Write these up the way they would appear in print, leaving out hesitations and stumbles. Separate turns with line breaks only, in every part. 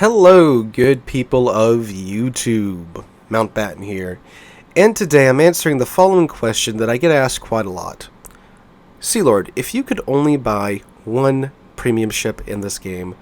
Hello, good people of YouTube. Mountbatten here, and today I'm answering the following question that I get asked quite a lot. Sealord, if you could only buy one premium ship in this game,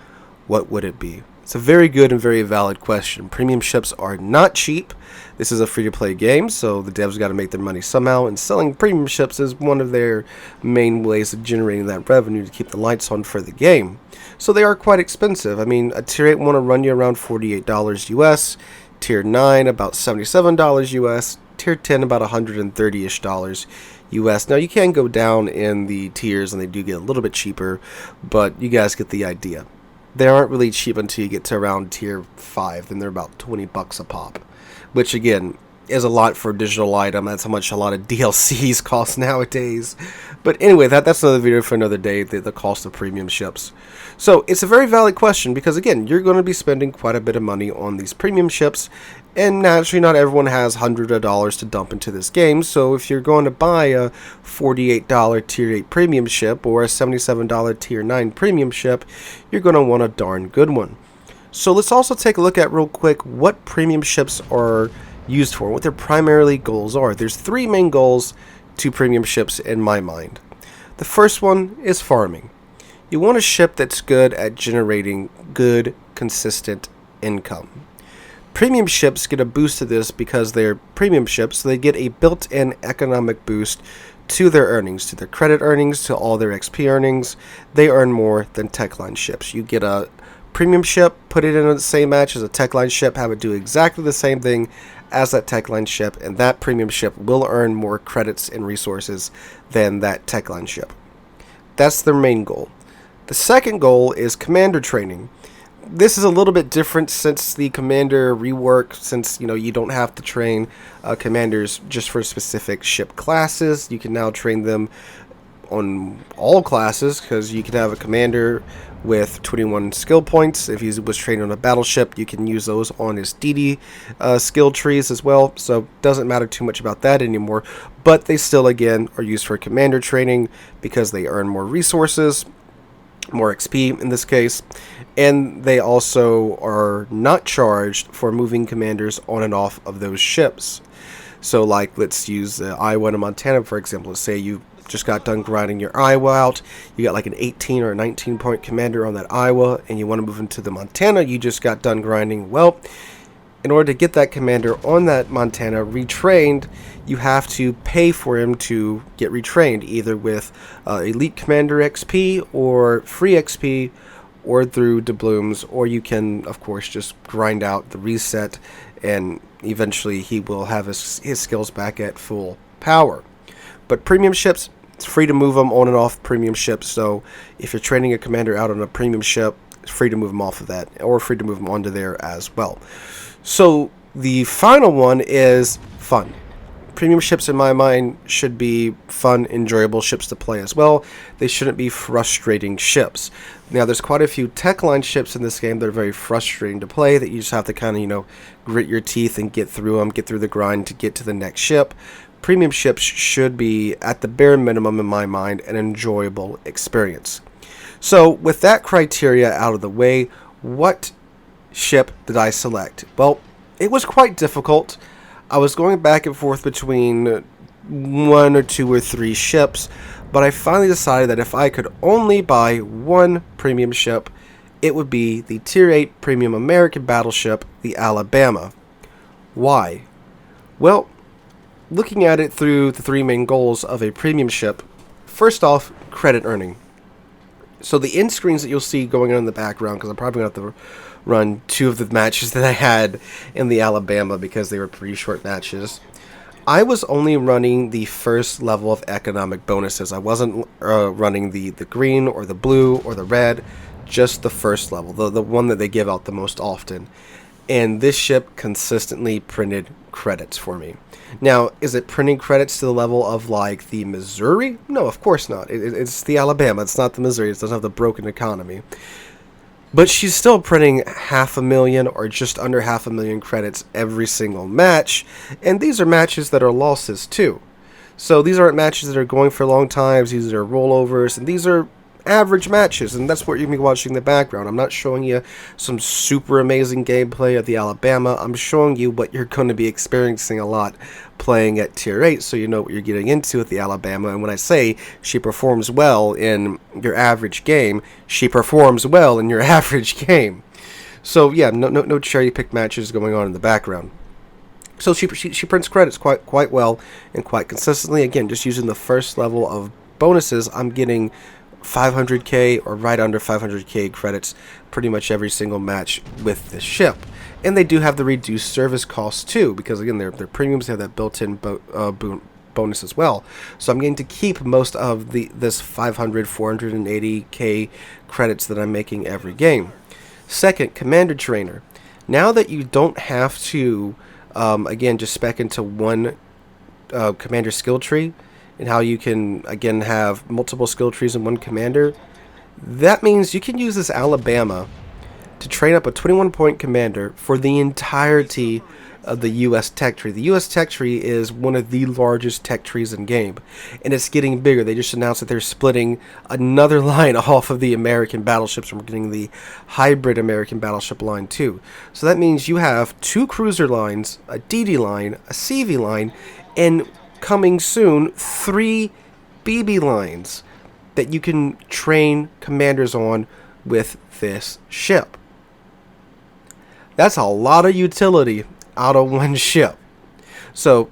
what would it be? It's a very good and very valid question. Premium ships are not cheap. This is a free-to-play game, so the devs got to make their money somehow, and selling premium ships is one of their main ways of generating that revenue to keep the lights on for the game. So they are quite expensive. I mean, a Tier 8 want to run you around $48 US, Tier 9 about $77 US, Tier 10 about $130-ish US. Now, you can go down in the tiers, and they do get a little bit cheaper, but you guys get the idea. They aren't really cheap until you get to around Tier 5, then they're about 20 bucks a pop, which again is a lot for a digital item. That's how much a lot of DLCs cost nowadays. But anyway, that's another video for another day, the cost of premium ships. So it's a very valid question because, again, you're going to be spending quite a bit of money on these premium ships, and naturally not everyone has hundreds of dollars to dump into this game. So if you're going to buy a $48 Tier 8 premium ship or a $77 Tier 9 premium ship, you're going to want a darn good one. So let's also take a look at real quick what premium ships are used for, what their primarily goals are. There's three main goals to premium ships in my mind. The first one is farming. You want a ship that's good at generating good, consistent income. Premium ships get a boost to this because they're premium ships, so they get a built-in economic boost to their earnings, to their credit earnings, to all their XP earnings. They earn more than Techline ships. You get a premium ship, put it in the same match as a Techline ship, have it do exactly the same thing as that Techline ship, and that premium ship will earn more credits and resources than that Techline ship. That's their main goal. The second goal is commander training. This is a little bit different since the commander rework, since you don't have to train commanders just for specific ship classes. You can now train them on all classes, because you can have a commander with 21 skill points. If he was trained on a battleship, you can use those on his DD skill trees as well, so doesn't matter too much about that anymore. But they still, again, are used for commander training because they earn more resources, more XP in this case, and they also are not charged for moving commanders on and off of those ships. So like, let's use Iowa and Montana for example. Let's say you just got done grinding your Iowa out, you got like an 18 or a 19 point commander on that Iowa, and you want to move into the Montana you just got done grinding. Well, in order to get that commander on that Montana retrained, you have to pay for him to get retrained, either with Elite Commander XP or free XP or through doubloons, or you can, of course, just grind out the reset, and eventually he will have his skills back at full power. But premium ships, it's free to move them on and off premium ships, so if you're training a commander out on a premium ship, it's free to move them off of that, or free to move them onto there as well. So the final one is fun. Premium ships, in my mind, should be fun, enjoyable ships to play as well. They shouldn't be frustrating ships. Now, there's quite a few Techline ships in this game that are very frustrating to play, that you just have to kind of, grit your teeth and get through them, get through the grind to get to the next ship. Premium ships should be, at the bare minimum in my mind, an enjoyable experience. So, with that criteria out of the way, what ship did I select? Well, it was quite difficult. I was going back and forth between one or two or three ships, but I finally decided that if I could only buy one premium ship, it would be the Tier 8 Premium American Battleship, the Alabama. Why? Well, looking at it through the three main goals of a premium ship, first off, credit earning. So the end screens that you'll see going on in the background, because I'm probably going to have to run two of the matches that I had in the Alabama because they were pretty short matches. I was only running the first level of economic bonuses. I wasn't running the green or the blue or the red, just the first level, the one that they give out the most often. And this ship consistently printed credits for me. Now, is it printing credits to the level of like the Missouri? No, of course not. It's the Alabama. It's not the Missouri. It doesn't have the broken economy. But she's still printing 500,000 or just under 500,000 credits every single match. And these are matches that are losses too. So these aren't matches that are going for long times. These are rollovers. And these are average matches, and that's what you're going to be watching in the background. I'm not showing you some super amazing gameplay of the Alabama. I'm showing you what you're going to be experiencing a lot playing at Tier 8, so you know what you're getting into with the Alabama. And when I say she performs well in your average game, she performs well in your average game. So yeah, no cherry-picked matches going on in the background. So she prints credits quite well and quite consistently. Again, just using the first level of bonuses, I'm getting 500k or right under 500k credits pretty much every single match with this ship. And they do have the reduced service costs too, because again, they're premiums. They have that built-in bonus as well. So I'm going to keep most of this 480k credits that I'm making every game. Second, Commander Trainer. Now that you don't have to again, just spec into one commander skill tree, and how you can, again, have multiple skill trees in one commander, that means you can use this Alabama to train up a 21-point commander for the entirety of the U.S. tech tree. The U.S. tech tree is one of the largest tech trees in game, and it's getting bigger. They just announced that they're splitting another line off of the American battleships, and we're getting the hybrid American battleship line too. So that means you have 2 cruiser lines, a DD line, a CV line, and coming soon 3 BB lines that you can train commanders on with this ship. That's a lot of utility out of one ship. So,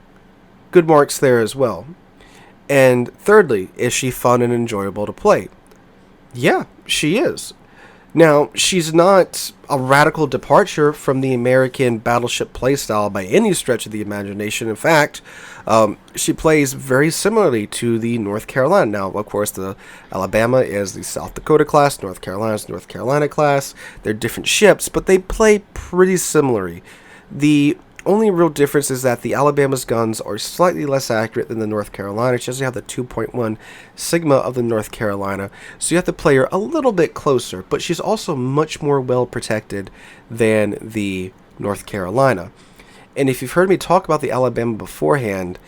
good marks there as well. And thirdly, is she fun and enjoyable to play? Yeah, she is. Now, she's not a radical departure from the American battleship playstyle by any stretch of the imagination. In fact, she plays very similarly to the North Carolina. Now, of course, the Alabama is the South Dakota class, North Carolina is the North Carolina class. They're different ships, but they play pretty similarly. The only real difference is that the Alabama's guns are slightly less accurate than the North Carolina. She doesn't have the 2.1 Sigma of the North Carolina, so you have to play her a little bit closer, but she's also much more well protected than the North Carolina. And if you've heard me talk about the Alabama beforehand,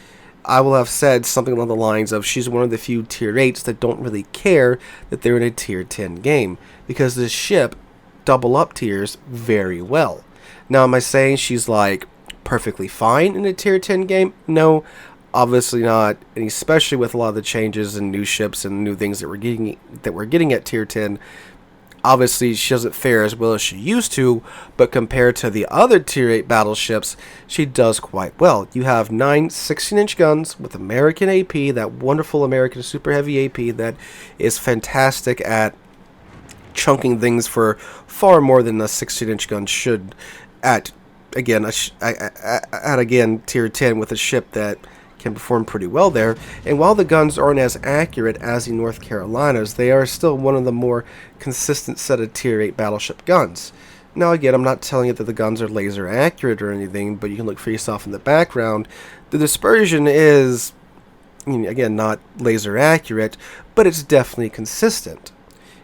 I will have said something along the lines of she's one of the few Tier 8s that don't really care that they're in a Tier 10 game, because this ship double up tiers very well. Now, am I saying she's like perfectly fine in a Tier 10 game? No, obviously not, and especially with a lot of the changes and new ships and new things that we're getting at Tier 10. Obviously, she doesn't fare as well as she used to, but compared to the other Tier 8 battleships, she does quite well. You have 9 16-inch guns with American AP, that wonderful American super heavy AP that is fantastic at chunking things for far more than a 16-inch gun should at Tier 10 with a ship that can perform pretty well there. And while the guns aren't as accurate as the North Carolinas, they are still one of the more consistent set of Tier 8 battleship guns. Now again, I'm not telling you that the guns are laser accurate or anything, but you can look for yourself in the background. The dispersion is, again, not laser accurate, but it's definitely consistent.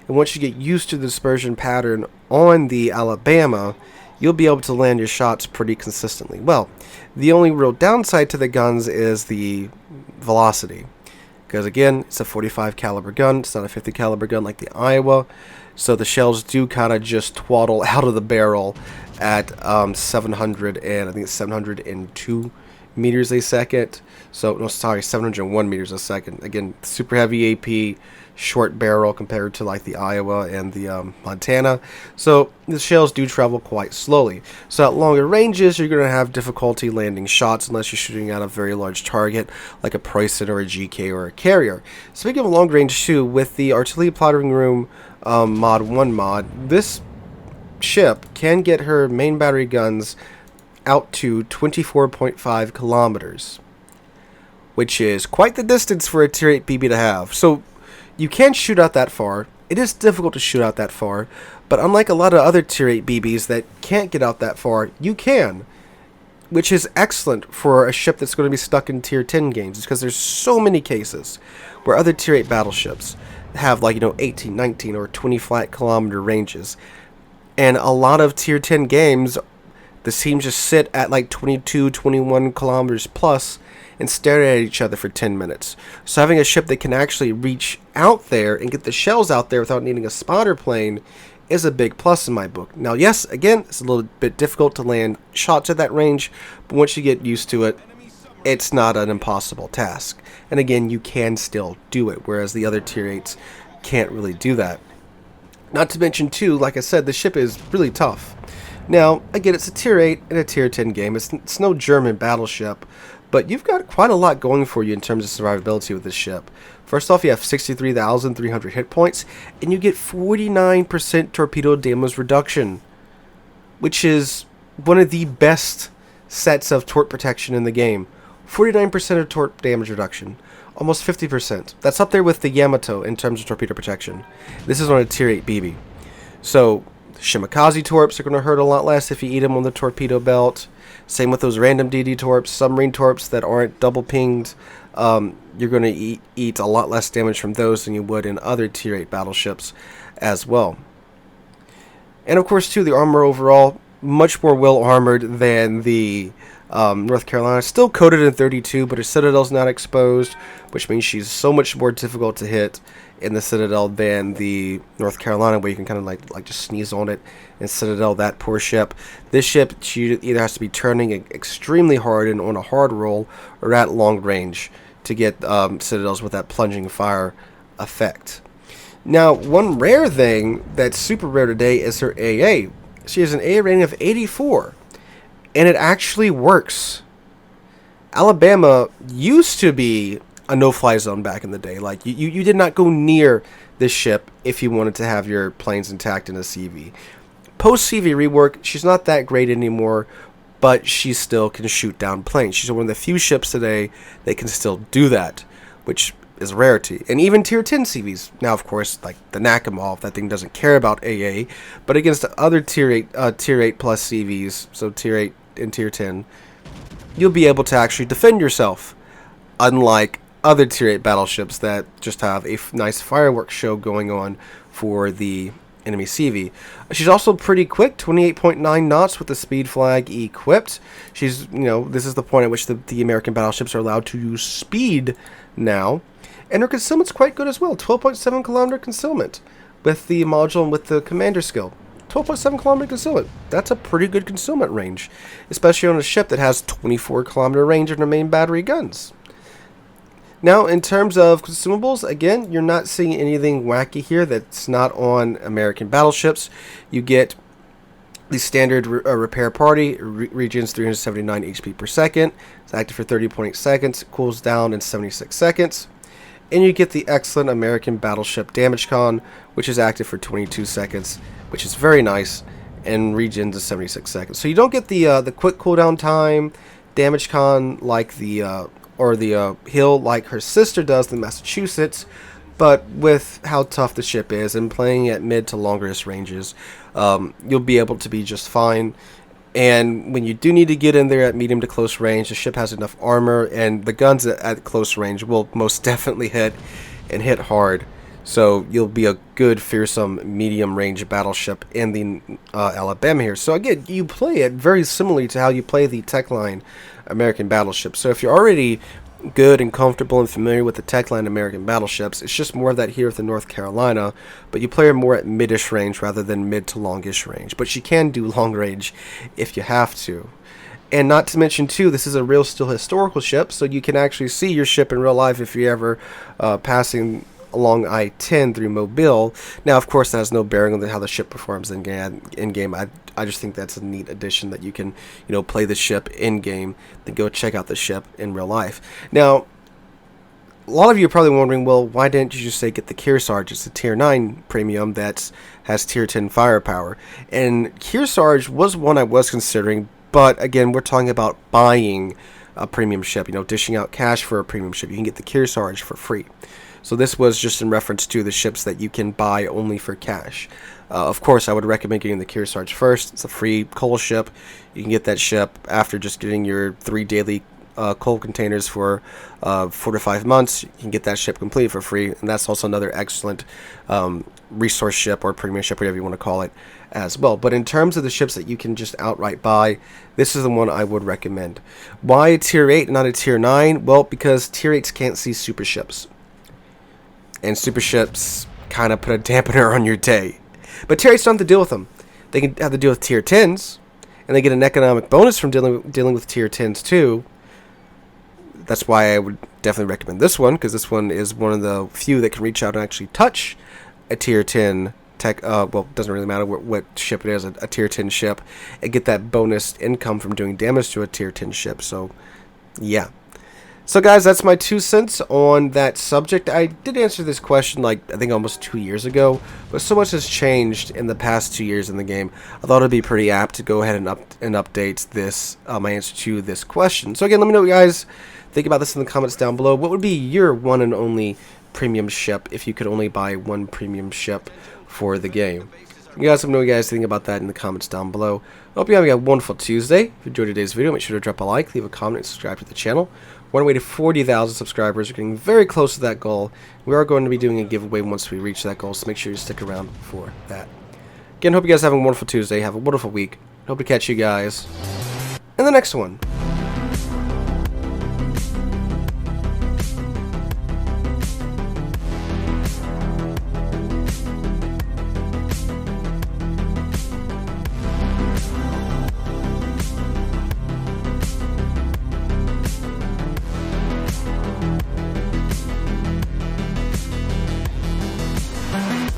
And once you get used to the dispersion pattern on the Alabama, you'll be able to land your shots pretty consistently well. The only real downside to the guns is the velocity, because again, it's a 45 caliber gun. It's not a 50 caliber gun like the Iowa, so the shells do kind of just twaddle out of the barrel at 702 meters a second. So no, sorry, 701 meters a second. Again, super heavy AP, short barrel compared to like the Iowa and the Montana. So the shells do travel quite slowly. So at longer ranges, you're going to have difficulty landing shots unless you're shooting at a very large target like a Preußen or a GK or a carrier. Speaking of long range too, with the Artillery Plottering Room mod 1 mod, this ship can get her main battery guns out to 24.5 kilometers, which is quite the distance for a Tier 8 BB to have. So you can shoot out that far. It is difficult to shoot out that far, but unlike a lot of other Tier 8 BBs that can't get out that far, you can, which is excellent for a ship that's going to be stuck in Tier 10 games, because there's so many cases where other Tier 8 battleships have 18, 19, or 20 flat kilometer ranges, and a lot of Tier 10 games, the teams just sit at 22, 21 kilometers plus, and stare at each other for 10 minutes. So having a ship that can actually reach out there and get the shells out there without needing a spotter plane is a big plus in my book. Now, yes, again, it's a little bit difficult to land shots at that range, but once you get used to it, it's not an impossible task. And again, you can still do it, whereas the other tier 8s can't really do that. Not to mention, too, like I said, the ship is really tough. Now, again, it's a tier 8 and a tier 10 game. It's no German battleship, but you've got quite a lot going for you in terms of survivability with this ship. First off, you have 63,300 hit points, and you get 49% torpedo damage reduction, which is one of the best sets of torp protection in the game. 49% of torp damage reduction. Almost 50%. That's up there with the Yamato in terms of torpedo protection. This is on a tier 8 BB. So, Shimakaze torps are going to hurt a lot less if you eat them on the torpedo belt. Same with those random DD torps, submarine torps that aren't double pinged. You're going to eat a lot less damage from those than you would in other tier 8 battleships as well. And of course, too, the armor overall, much more well armored than the North Carolina. Still coated in 32, but her Citadel's not exposed, which means she's so much more difficult to hit in the Citadel than the North Carolina, where you can kind of like just sneeze on it. And Citadel, that poor ship. This ship, she either has to be turning extremely hard and on a hard roll, or at long range to get Citadels with that plunging fire effect. Now, one rare thing that's super rare today is her AA. She has an AA rating of 84, and it actually works. Alabama used to be a no-fly zone back in the day. Like, you did not go near this ship if you wanted to have your planes intact in a CV. Post-CV rework, she's not that great anymore, but she still can shoot down planes. She's one of the few ships today that can still do that, which is a rarity. And even tier 10 CVs. Now, of course, like the Nakamov, that thing doesn't care about AA, but against the other tier 8 plus CVs, so tier 8 and tier 10, you'll be able to actually defend yourself, unlike other tier 8 battleships that just have a nice fireworks show going on for the enemy CV. She's also pretty quick, 28.9 knots with the speed flag equipped. She's, this is the point at which the American battleships are allowed to use speed now. And her concealment's quite good as well, 12.7 kilometer concealment with the module and with the commander skill. 12.7 kilometer concealment. That's a pretty good concealment range, especially on a ship that has 24 kilometer range on her main battery guns. Now, in terms of consumables, again, you're not seeing anything wacky here that's not on American battleships. You get the standard repair party, regens 379 HP per second. It's active for 30.8 seconds. It cools down in 76 seconds. And you get the excellent American battleship damage con, which is active for 22 seconds, which is very nice, and regens in 76 seconds. So you don't get the quick cooldown time damage con like the Hill like her sister does in Massachusetts, but with how tough the ship is and playing at mid to longest ranges, you'll be able to be just fine. And when you do need to get in there at medium to close range, the ship has enough armor, and the guns at close range will most definitely hit and hit hard. So you'll be a good, fearsome, medium range battleship in the Alabama here. So again, you play it very similarly to how you play the Techline American battleship. So if you're already good and comfortable and familiar with the Techline American battleships, it's just more of that here with the North Carolina, but you play her more at midish range rather than mid to longish range. But she can do long range if you have to. And not to mention, too, this is a real still historical ship, so you can actually see your ship in real life if you're ever passing along I-10 through Mobile. Now, of course, that has no bearing on how the ship performs in game. I just think that's a neat addition that you can, play the ship in game, then go check out the ship in real life. Now, a lot of you are probably wondering, well, why didn't you just say get the Kearsarge? It's a tier 9 premium that has tier 10 firepower. And Kearsarge was one I was considering, but again, we're talking about buying a premium ship, dishing out cash for a premium ship. You can get the Kearsarge for free. So this was just in reference to the ships that you can buy only for cash. Of course, I would recommend getting the Kearsarge first. It's a free coal ship. You can get that ship after just getting your 3 daily coal containers for 4 to 5 months, you can get that ship complete for free, and that's also another excellent resource ship or premium ship, whatever you want to call it, as well. But in terms of the ships that you can just outright buy, this is the one I would recommend. Why a tier 8 not a tier 9? Well, because tier 8s can't see super ships, and super ships kind of put a dampener on your day. But tier 8s don't have to deal with them. They can have to deal with tier 10s, and they get an economic bonus from dealing with tier 10s too. That's why I would definitely recommend this one, because this one is one of the few that can reach out and actually touch a tier 10 tech. Well, it doesn't really matter what ship it is, a tier 10 ship, and get that bonus income from doing damage to a tier 10 ship. So, yeah. So, guys, that's my 2 cents on that subject. I did answer this question, like, I think almost 2 years ago, but so much has changed in the past 2 years in the game. I thought it would be pretty apt to go ahead and update this, my answer to this question. So, again, let me know what you guys think about this in the comments down below. What would be your one and only premium ship if you could only buy one premium ship for the game? You guys let me know what you guys think about that in the comments down below. I hope you're having a wonderful Tuesday. If you enjoyed today's video, make sure to drop a like, leave a comment, and subscribe to the channel. We're on our way to 40,000 subscribers. We're getting very close to that goal. We are going to be doing a giveaway once we reach that goal, so make sure you stick around for that. Again, hope you guys are having a wonderful Tuesday. Have a wonderful week. Hope to catch you guys in the next one.